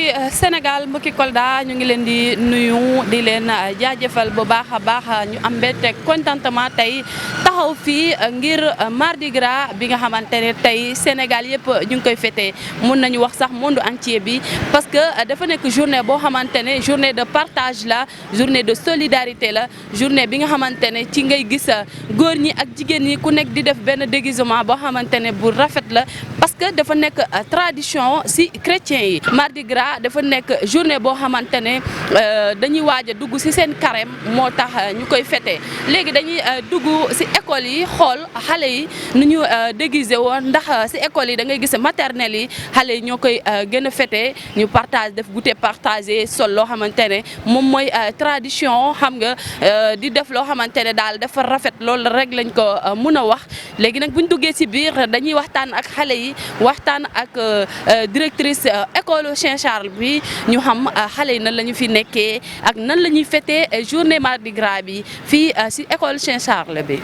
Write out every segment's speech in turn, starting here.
mbokki Sénégal mbokki Kolda ñu ngi leen di nuyu di leen jaajëfal bu baax a baax ñu am mbégte contentement tey taxaw fii ngir Mardi Gras bi nga xamante ne tey Sénégal yëpp ñu ngi koy fêté mun nañu wax sax monde entier bi parce que dafa nekk journée boo xamante ne journée de partage la journée de solidarité la journée bi nga xamante ne ci ngay gis góor ñi ak jigéen ñi ku nekk di def benn déguisement boo xamante ne bu rafet la parce que dafa nekk tradition ci chrétien yi. Mardi Gras dafa nekk journée boo xamante ne dañuy waaj a dugg ci seen carême moo tax ñu koy fêté léegi dañuy dugg ci école yi xool xale yi nu ñu déguisé woon ndax ci école yi da ngay gis maternelle yi xale yi ñoo koy gën a fêté ñu partage def goûter partagé sol loo xamante ne moom mooy tradition xam nga di def loo xamante ne daal dafa rafet loolu rek lañ ko mun a wax léegi nag bu ñu duggee ci biir dañuy waxtaan ak xale yi waxtaan ak directrice école Saint Charles bi ñu xam xale yi nan la ñu fi nekkee ak nan la ñuy fêté journée Mardi Gras bi fii ci école Saint Charles bi.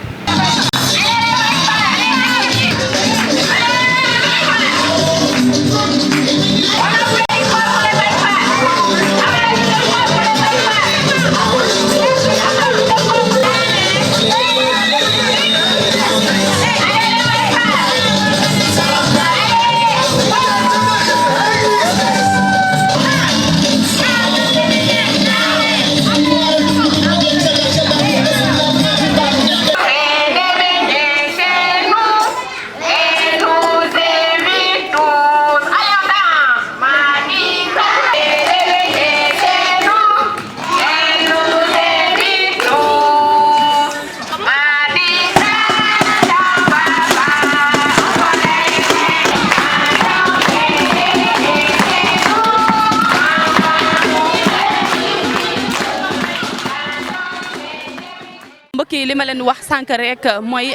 mbokki li ma leen wax sànq rek mooy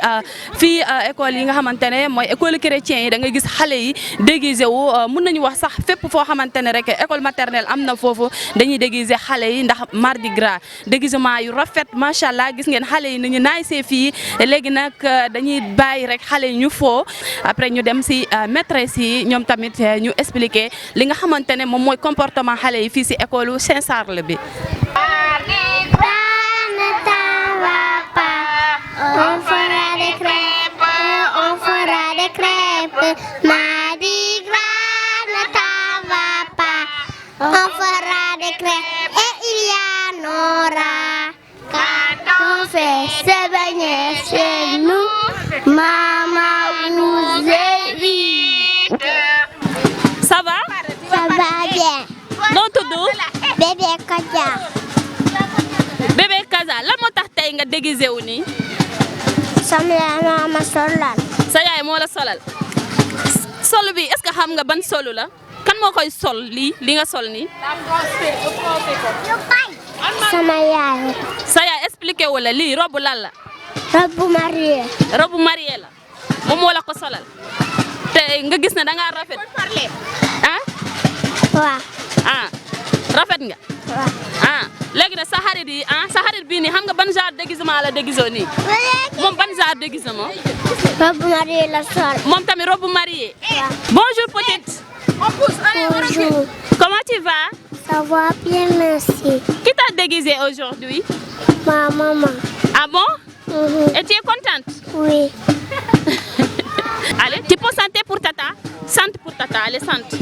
fii école yi nga xamante ne mooy école chrétien yi da ngay gis xale yi déguisé wu mun nañu wax sax fépp foo xamante ne rek école maternelle am na foofu dañuy déguisé xale yi ndax Mardi Gras déguisement yu rafet macha allah gis ngeen xale yi ni ñu naay see fii léegi nag dañuy bàyyi rek xale yi ñu foo après ñu dem si maîtresse yi ñoom tamit ñu expliquer li nga xamante ne moom mooy comportement xale yi fii si école Saint Charles bi. On fera des crêpes, on fera des crêpes. Mardi Gras ne t'en va pas. On fera des crêpes et il y en aura. Quand on fait se baigner chez nous, maman nous évite. Ça va? Ça va bien. noo tudd? Bébé Kaja. Bébé Kaza lan moo tax tey nga déguisé wu nii. Sama yaay moo ma solal. sa yaay moo la solal sol bi est-ce que xam nga ban solu la kan moo koy sol li nga sol nii. Sama yaay. sa yaay expliqué wu la lii robe lan la. Robe mariée. robe mariée la moom moo la ko solal te nga gis ne da ngaa rafet. ah. waaw. ah rafet nga. waaw. ah léegi nag sa xarit yi sa xarit bii nii xam nga ban genre déguisement la déguisé nii. moom ban genre déguisement. Robe mariée la sol. moom tamit robe mariée. waaw. bonjour petite. Bonjour. comment tu vas. Ça va bien, merci. Qui t'a déguisé aujourd'hui? Ma maman. Ah bon? Et tu es contente? Oui. Allez, tu peux chanter pour tata? Chante pour tata, allez, chante.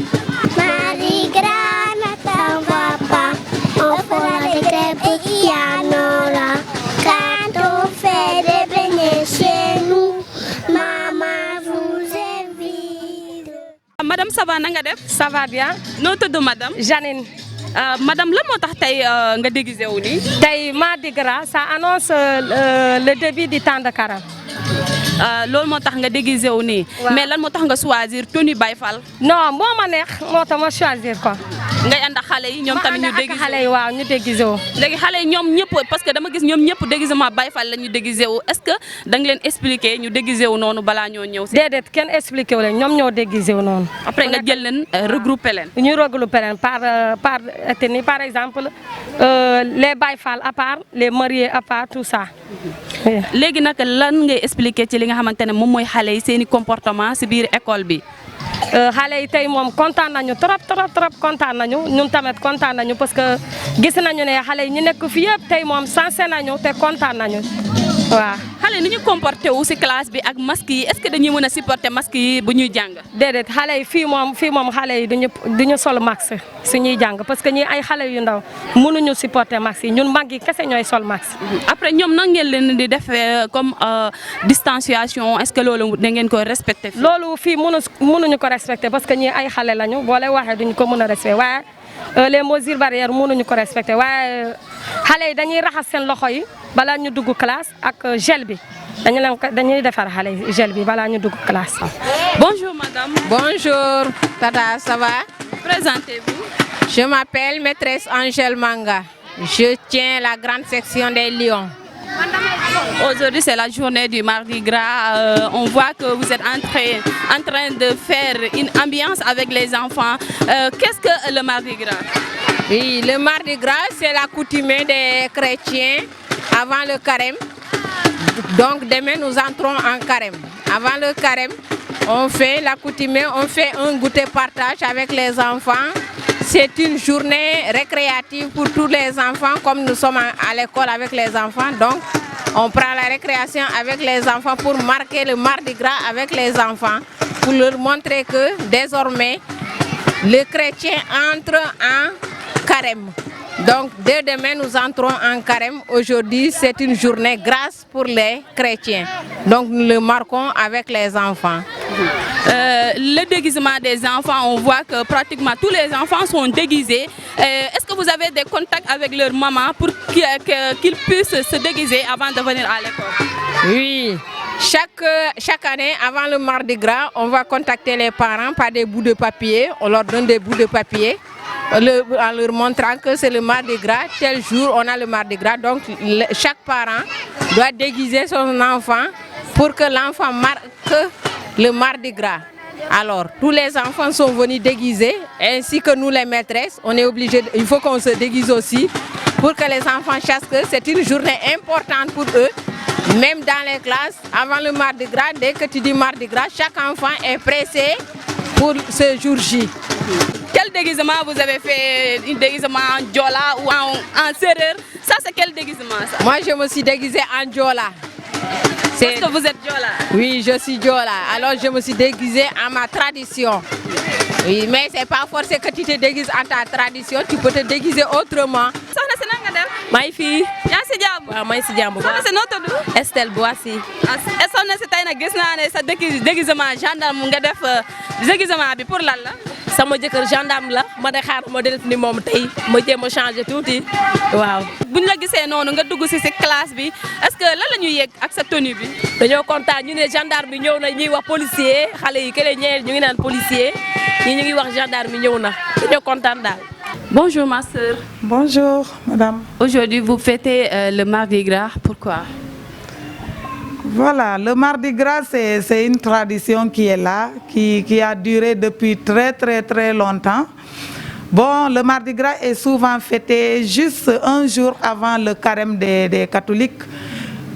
Mardi Gras ne t'en va pas. On fera des crêpes et il y en aura. Quand on fait des beignets chez nous, maman vous invite. Madame, ça va, nanga def? Ça va bien. noo tudd madame? Janine. Madame lan moo tax tey nga déguisé wu nii. tey Mardi Gras ça annonce le début du temps de carême. loolu moo tax nga déguisé wu nii. mais lan moo tax nga choisir tenue Baye Fall. non moo ma neex moo tax ma choisir ko. ngay ànd ak xale yi ñoom tamit ñu déguisé wu. xale yi waaw ñu déguisé wu. léegi xale yi ñoom ñëpp parce que dama gis ñoom ñëpp déguisement Baye Fall la ñu déguisé wu est-ce que da nga leen expliquer ñu déguisé wu noonu balaa ñoo ñëw si. déedéet kenn expliqué wu leen ñoom ñoo déguisé wu noonu. après nga jël leen regroupé leen. ñu regroupé leen par ethnie par exemple les Baye Fall à part les mariés à part tout ça. léegi nag lan ngay expliquer ci li nga xamante ne moom mooy xale yi seen i comportement si biir école bi. xale yi tey moom kontaan nañu trop kontaan nañu ñun tamit kontaan nañu parce que gis nañu ne xale yi ñu nekk fi yëpp tey moom sensé nañu te kontaan nañu waaw. xale ni ñu comporté wu ci classe bi ak masque yi est-ce que dañuy mën a supporter masque yi bu ñuy jàng. déedéet xale yi fii moom xale yi duñu sol masque su ñuy jàng parce que ñi ay xale yu ndaw mënuñu supporter masque yi ñun mag yi kese ñooy sol masque. après ñoom nan ngeen leen di defee comme distanciation est-ce que loolu da ngeen ko respecté. loolu fii mënuñu ko respecté parce que ñi ay xale lañu boo leen waxee duñu ko mën a respecté waaye les mesures barrières mënuñu ko respecté waaye xale yi dañuy raxas seen loxo yi balaa ñu dugg classe ak gel bi dañuy defar xale yi gel bi balaa ñu dugg classe. Bonjour madame. Bonjour Tata, ça va? Présentez-vous. Je m'appelle maîtresse Angèle Manga. Je tiens la grande section des Lions. Aujourd'hui c'est la journée du Mardi Gras. On voit que vous êtes en train de faire une ambiance avec les enfants. Qu'est-ce que le Mardi Gras? Oui, le Mardi Gras c'est l'accoutumée des chrétiens avant le carême. Donc demain nous entrons en carême. Avant le carême, on fait l'accoutumée, on fait un goûter partage avec les enfants. C'est une journée récréative pour tous les enfants, comme nous sommes à l'école avec les enfants. Donc, on prend la récréation avec les enfants pour marquer le Mardi Gras avec les enfants, pour leur montrer que désormais, les chrétiens entrent en carême. Donc, dès demain, nous entrons en carême. Aujourd'hui, c'est une journée grasse pour les chrétiens. Donc, nous le marquons avec les enfants. Le déguisement des enfants, on voit que pratiquement tous les enfants sont déguisés. Est-ce que vous avez des contacts avec leur maman pour qu'ils puissent se déguiser avant de venir à l'école? Oui, chaque année, avant le Mardi Gras, on va contacter les parents par des bouts de papier. On leur donne des bouts de papier en leur montrant que c'est le Mardi Gras. Tel jour, on a le Mardi Gras. Donc, chaque parent doit déguiser son enfant pour que l'enfant marque le Mardi Gras. Alors, tous les enfants sont venus déguisés, ainsi que nous les maîtresses. On est obligé, il faut qu'on se déguise aussi pour que les enfants sachent que c'est une journée importante pour eux. Même dans les classes, avant le Mardi Gras, dès que tu dis Mardi Gras, chaque enfant est pressé pour ce jour J. Quel déguisement vous avez fait? Un déguisement en Diola ou en Serer? Ça, c'est quel déguisement ça? Moi, je me suis déguisée en Diola. Est-ce que vous êtes Diola? Oui, je suis Diola. Alors, je me suis déguisée en ma tradition. Oui, mais c'est pas forcé que tu te déguises en ta tradition, tu peux te déguiser autrement. Soxna si nan nga def? maa ngi fii. yaa ngi si jàmm? waaw maa ngi si jàmm bu soxna baax. si noo tudd? Estelle Boissy. soxna si tey nag gis naa ne sa déguisement gendarme nga def déguisement bi pour lan la? sama jëkkër gendarme la ma de xaar ma def ni moom tey ma jéem a changé tuuti waaw. buñ la gisee noonu nga dugg si classe bi est-ce que lan la ñuy yegg ak sa tenue bi? dañoo kontaan ñu ne gendarme bi ñëw na ñuy wax policier xale yi keneen ñeneen ñu ngi naan policier ñii ñu ngi wax gendarme bi ñëw na dañoo kontaan daal. Bonjour ma sœur. Bonjour madame. Aujourd'hui vous fêtez le Mardi Gras, pourquoi? Voilà, le Mardi Gras, c'est une tradition qui est là, qui a duré depuis très longtemps. Bon, le Mardi Gras est souvent fêté juste un jour avant le carême des catholiques.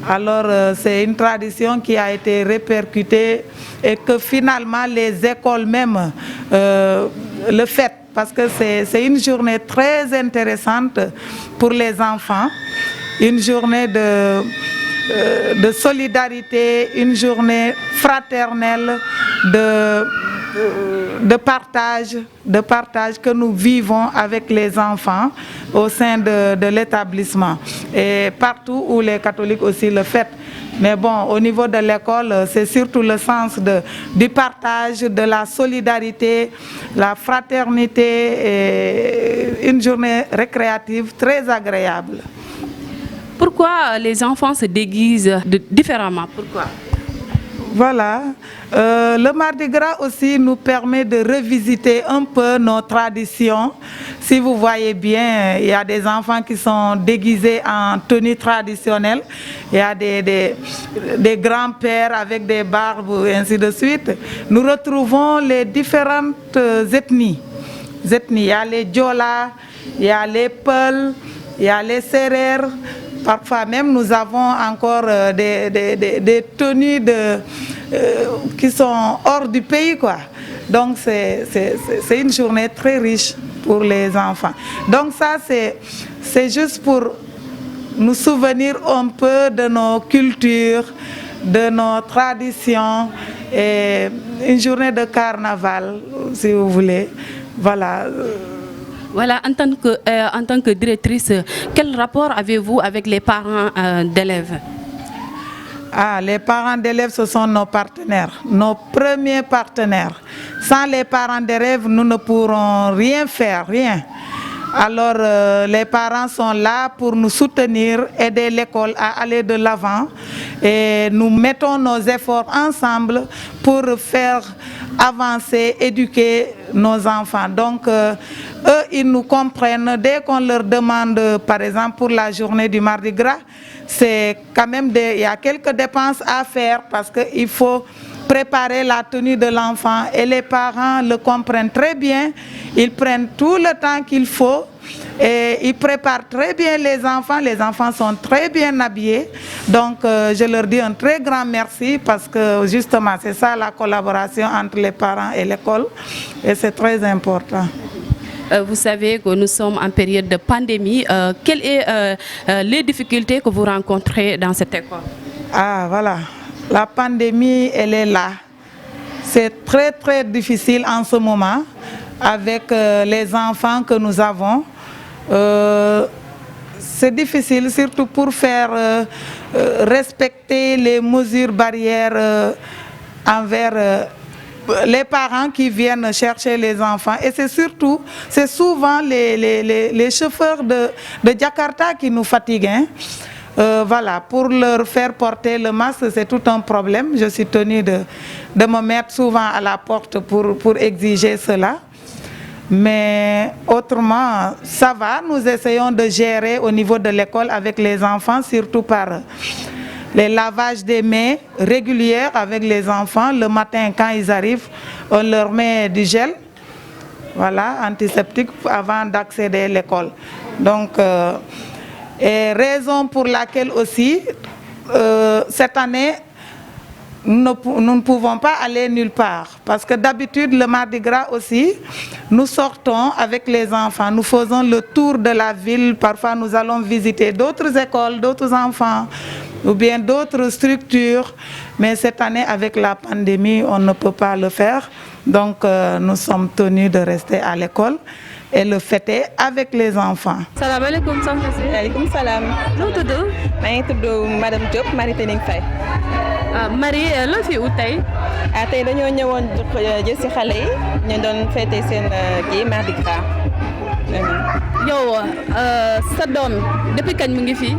Alors, c'est une tradition qui a été répercutée et que finalement les écoles même le fêtent parce que c'est une journée très intéressante pour les enfants, une journée de solidarité, une journée fraternelle, de partage que nous vivons avec les enfants au sein de l'établissement et partout où les catholiques aussi le fêtent. Mais bon, au niveau de l'école, c'est surtout le sens du partage, de la solidarité, la fraternité et une journée récréative très agréable. Pourquoi les enfants se déguisent différemment? Pourquoi? Voilà. Le Mardi Gras aussi nous permet de revisiter un peu nos traditions. Si vous voyez bien, il y a des enfants qui sont déguisés en tenue traditionnelle. Il y a des grands-pères avec des barbes et ainsi de suite. Nous retrouvons les différentes ethnies. Il y a les Diola, il y a les Peuls, il y a les Serer. Parfois même, nous avons encore des tenues qui sont hors du pays, quoi. Donc c'est une journée très riche pour les enfants. Donc ça c'est juste pour nous souvenir un peu de nos cultures, de nos traditions, et une journée de carnaval, si vous voulez. Voilà. Voilà, en tant que directrice, quel rapport avez-vous avec les parents d'élèves? Les parents d'élèves, ce sont nos partenaires, nos premiers partenaires. Sans les parents d'élèves, nous ne pourrons rien faire, rien. Alors, les parents sont là pour nous soutenir, aider l'école à aller de l'avant. Et nous mettons nos efforts ensemble pour faire avancer, éduquer nos enfants. Donc, eux, ils nous comprennent. Dès qu'on leur demande, par exemple, pour la journée du Mardi Gras, c'est quand même il y a quelques dépenses à faire parce qu'il faut préparer la tenue de l'enfant et les parents le comprennent très bien. Ils prennent tout le temps qu'il faut et ils préparent très bien les enfants sont très bien habillés. Donc je leur dis un très grand merci parce que justement c'est ça la collaboration entre les parents et l'école et c'est très important. Vous savez que nous sommes en période de pandémie. Quelles sont les difficultés que vous rencontrez dans cette école? Voilà. La pandémie, elle est là. C'est très, très difficile en ce moment avec les enfants que nous avons. C'est difficile, surtout pour faire respecter les mesures barrières envers les parents qui viennent chercher les enfants. Et c'est souvent les chauffeurs de Jakarta qui nous fatiguent. Hein. Voilà, pour leur faire porter le masque, c'est tout un problème. Je suis tenue de me mettre souvent à la porte pour exiger cela. Mais autrement, ça va. Nous essayons de gérer au niveau de l'école avec les enfants, surtout par les lavages des mains réguliers avec les enfants. Le matin, quand ils arrivent, on leur met du gel, voilà, antiseptique, avant d'accéder à l'école. Donc, et raison pour laquelle aussi, cette année, nous ne pouvons pas aller nulle part. Parce que d'habitude, le Mardi Gras aussi, nous sortons avec les enfants. Nous faisons le tour de la ville. Parfois, nous allons visiter d'autres écoles, d'autres enfants, ou bien d'autres structures. Mais cette année, avec la pandémie, on ne peut pas le faire. Donc, nous sommes tenus de rester à l'école et le fêter avec les enfants. Salam alaikum, alaikum salam. Madame Diop, Marie Tening Faye. Marie, lan fi ut tey? Tey dañoo ñëwoon jël si xale yi ñu doon fêter seen Mardi Gras. Yow sa doom depuis kañ mu ngi fii?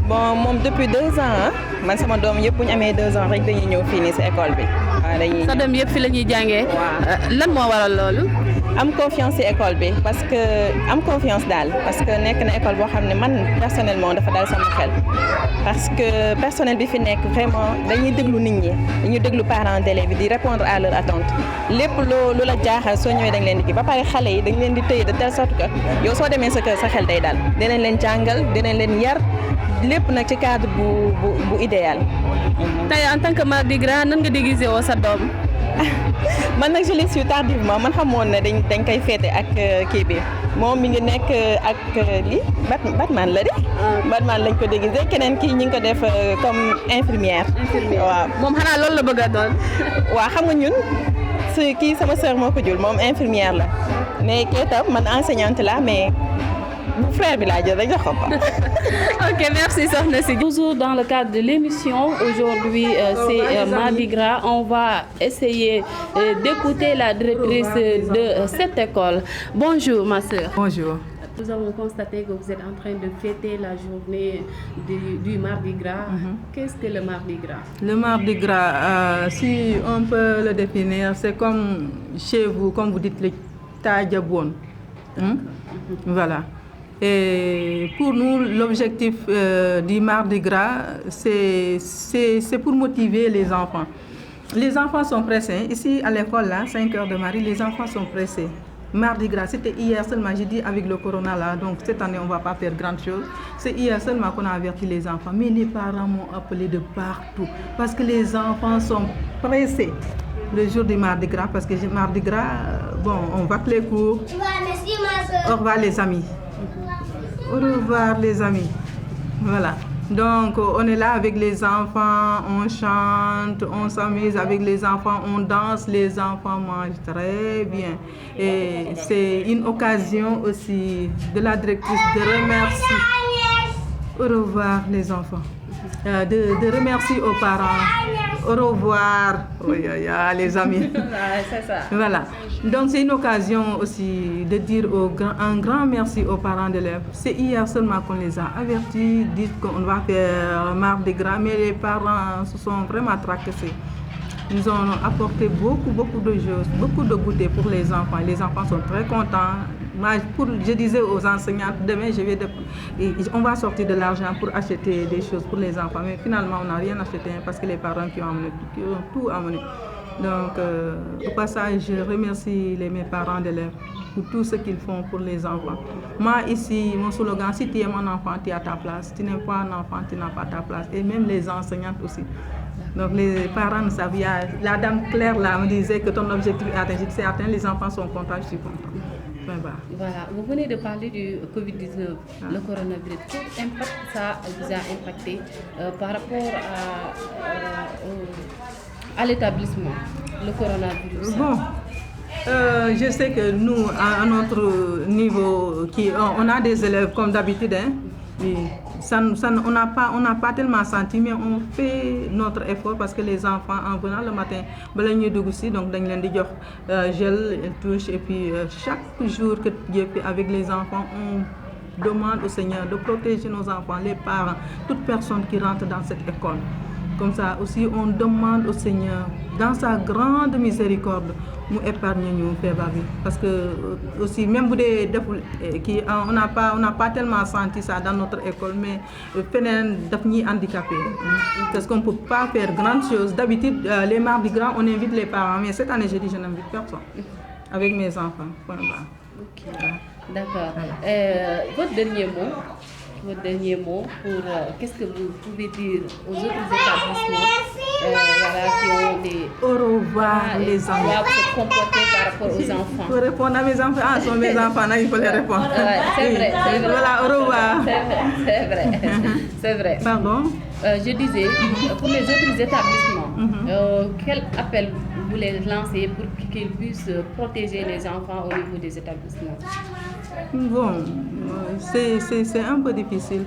Bon, moom depuis 2 ans. Man sama doom yëpp bu ñu amee 2 ans rek dañuy ñëw fii nii si école bi. Sa doom yëpp fi la ñuy jàngee. Lan moo waral loolu? Am confiance ci école bi parce que am confiance daal parce que nekk na école boo xam ne man personnellement dafa dal sama xel parce que personnel bi fi nekk vraiment dañuy déglu nit ñi dañuy déglu parents d'élèves bi di répondre à leurs attentes lépp lu la jaaxal soo ñëwee dañ leen di kii ba pare xale yi dañ leen di téye de telle sorte que yow soo demee sa kër sa xel day daal dinañ leen jàngal dinañ leen yar lépp nag ci cadre bu idéal. Tey en tant que Mardi Gras nan nga déguisé woo sa doom? Man nag je l'ai su tardivement man xamoon ne dañ koy féete ak kii bi moom mi ngi nekk ak lii Batman la de. Batman lañ ko déguisé keneen kii ñu ngi ko def comme infirmière. Waaw moom xanaa loolu la bëgg a doon. waaw xam nga ñun kii sama sœur moo ko jur moom infirmière la mais kii tam man enseignante la mais. Frère bi laa jël rek jox ko. Ok, merci soxna si. Toujours dans le cadre de l'émission, aujourd'hui c'est Mardi Gras. On va essayer d'écouter la directrice de cette école. Bonjour ma sœur. Bonjour. Nous avons constaté que vous êtes en train de fêter la journée du Mardi Gras. Qu'est-ce que le Mardi Gras? Le Mardi Gras, si on peut le définir, c'est comme chez vous, comme vous dites, le Tadjaboun. Voilà. Et pour nous, l'objectif du Mardi Gras, c'est pour motiver les enfants. Les enfants sont pressés. Ici, à l'école, là, 5 heures de Marie, les enfants sont pressés. Mardi Gras, c'était hier seulement, j'ai dit avec le corona là, donc cette année on ne va pas faire grand chose. C'est hier seulement qu'on a averti les enfants, mais les parents m'ont appelé de partout parce que les enfants sont pressés. le jour du Mardi Gras, parce que Mardi Gras, bon, on va les cours. Au revoir les amis. Au revoir les amis. Voilà. Donc, on est là avec les enfants, on chante, on s'amuse avec les enfants, on danse, les enfants mangent très bien. Et c'est une occasion aussi de la directrice de remercier. Au revoir les enfants. De remercier aux parents. Au revoir. Oui, les amis. C'est ça. Voilà. Donc c'est une occasion aussi de dire un grand merci aux parents d'élèves. C'est hier seulement qu'on les a avertis, dit qu'on va faire Mardi Gras, mais les parents se sont vraiment tracassés. Ils ont apporté beaucoup de choses, beaucoup de goûter pour les enfants. Les enfants sont très contents. Moi, je disais aux enseignantes, demain on va sortir de l'argent pour acheter des choses pour les enfants. Mais finalement, on n'a rien acheté parce que les parents qui ont tout amené. Donc, au passage, je remercie mes parents d'élèves pour tout ce qu'ils font pour les enfants. Moi, ici, mon slogan, si tu aimes un enfant, tu es à ta place. Si tu n'aimes pas un enfant, tu n'as pas ta place. Et même les enseignantes aussi. Donc, les parents ne savent pas. La dame Claire là, me disait que ton objectif est atteint. C'est atteint, les enfants sont contents, je suis contente. Voilà, vous venez de parler du Covid-19, le coronavirus. Quel impact ça vous a impacté par rapport à l'établissement, le coronavirus? Bon, je sais que nous, à notre niveau, on a des élèves comme d'habitude. Hein, on n'a pas tellement senti, mais on fait notre effort parce que les enfants, en venant le matin, donc ils ont gel, touche, et puis chaque jour que Dieu fait avec les enfants, on demande au Seigneur de protéger nos enfants, les parents, toute personne qui rentre dans cette école. Comme ça aussi, on demande au Seigneur, dans sa grande miséricorde, nous épargner nous parce que aussi même on n'a pas tellement senti ça dans notre école, mais feneen handicapé parce qu'on ne peut pas faire grandes choses. D'habitude les Mardi Gras on invite les parents, mais cette année j'ai dit je n'invite personne avec mes enfants. Ok, d'accord. Votre dernier mot pour qu'est-ce que vous pouvez dire aux autres établissements qui ont des... Au revoir les enfants. Doivent se comporter par rapport aux enfants. Pour répondre à mes enfants, sont mes enfants, là, il faut les répondre. C'est vrai. Voilà, au revoir. C'est vrai. Pardon? Je disais, pour les autres établissements, quel appel vous voulez lancer pour qu'ils puissent protéger les enfants au niveau des établissements? Bon, c'est un peu difficile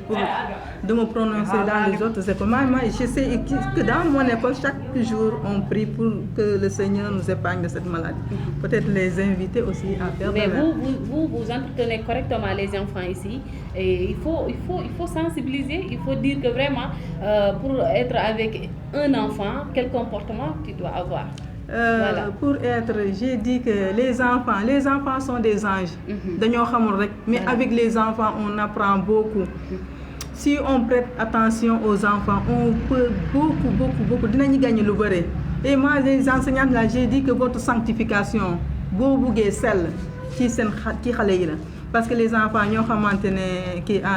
de me prononcer dans les autres écoles. Moi, je sais que dans mon école, chaque jour, on prie pour que le Seigneur nous épargne de cette maladie. Peut-être les inviter aussi à faire mais vous entretenez correctement les enfants ici. Et il faut sensibiliser, il faut dire que vraiment, pour être avec un enfant, quel comportement tu dois avoir. Voilà. J'ai dit que les enfants sont des anges. Mais avec les enfants, on apprend beaucoup. Si on prête attention aux enfants, on peut beaucoup gagner le beurre. Et moi, les enseignantes, là, j'ai dit que votre sanctification, celle qui parce que les enfants,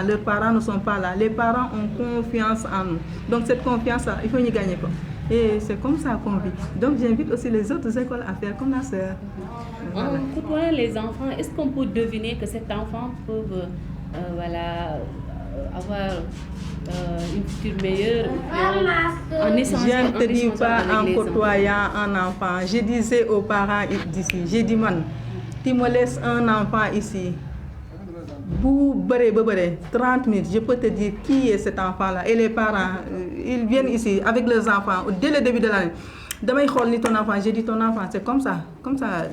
leurs parents ne sont pas là. Les parents ont confiance en nous. Donc cette confiance, il faut y gagner. Et c'est comme ça qu'on vit. Donc j'invite aussi les autres écoles à faire comme la sœur. En côtoyant les enfants, est-ce qu'on peut deviner que cet enfant peut avoir une future meilleure en échangeant? Je ne te dis pas en côtoyant un enfant. Je disais aux parents d'ici, j'ai dit, man, tu me laisses un enfant ici. 30 minutes, je peux te dire qui est cet enfant-là. Et les parents, ils viennent ici avec leurs enfants dès le début de l'année. Demain, ton enfant, j'ai dit ton enfant, c'est comme ça,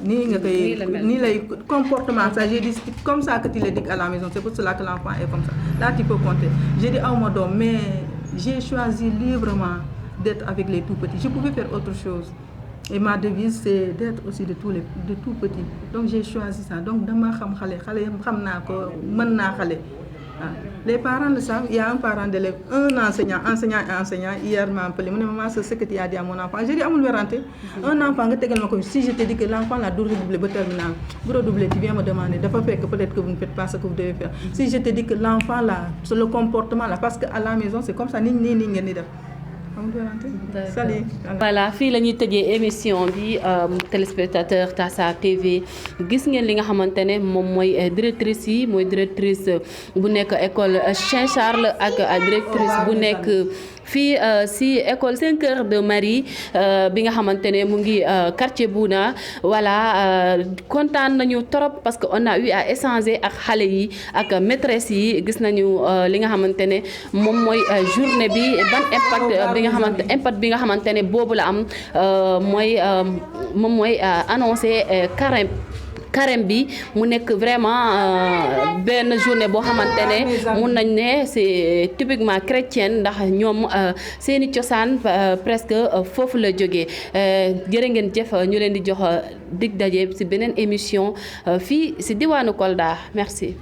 ni le comportement, ça, j'ai dit comme ça que tu le dis à la maison, c'est pour cela que l'enfant est comme ça. Là, tu peux compter. J'ai dit, oh mon Dieu, mais j'ai choisi librement d'être avec les tout petits. Je pouvais faire autre chose. Et ma devise, c'est d'être aussi de tout petits. Donc j'ai choisi ça. Donc les parents le savent, il y a un parent d'élève, un enseignant. Hier m'a appelé, maman, c'est ce que tu as dit à mon enfant. J'ai dit, un enfant, si je te dis que l'enfant a double terminal, tu viens me demander, de faire que peut-être que vous ne faites pas ce que vous devez faire. Si je te dis que l'enfant là, c'est le comportement là, parce qu'à la maison c'est comme ça, Salut. voilà fii la ñuy tëjee émission bi téléspectateur Tassa TV gis ngeen li nga xamante ne moom mooy directrice yi mooy directrice bu nekk école Saint-Charles ak directrice bu nekk fii si école 5 Cœurs de Marie bi nga xamante ne mu ngi quartier Bouna voilà kontaan nañu trop parce que on a eu à échanger ak xale yi ak maîtresse yi gis nañu li nga xamante ne moom mooy journée bi ban impact bi nga xamante ne boobu la am moom mooy annoncé carême bi mu nekk vraiment benn journée boo xamante ne mun nañ ne c'est typiquement chrétienne ndax ñoom seeni cosaan presque foofu la jógee jërë ngeen jëf ñu leen di jox dig daje ci beneen émission fii ci diwaanu Kolda merci.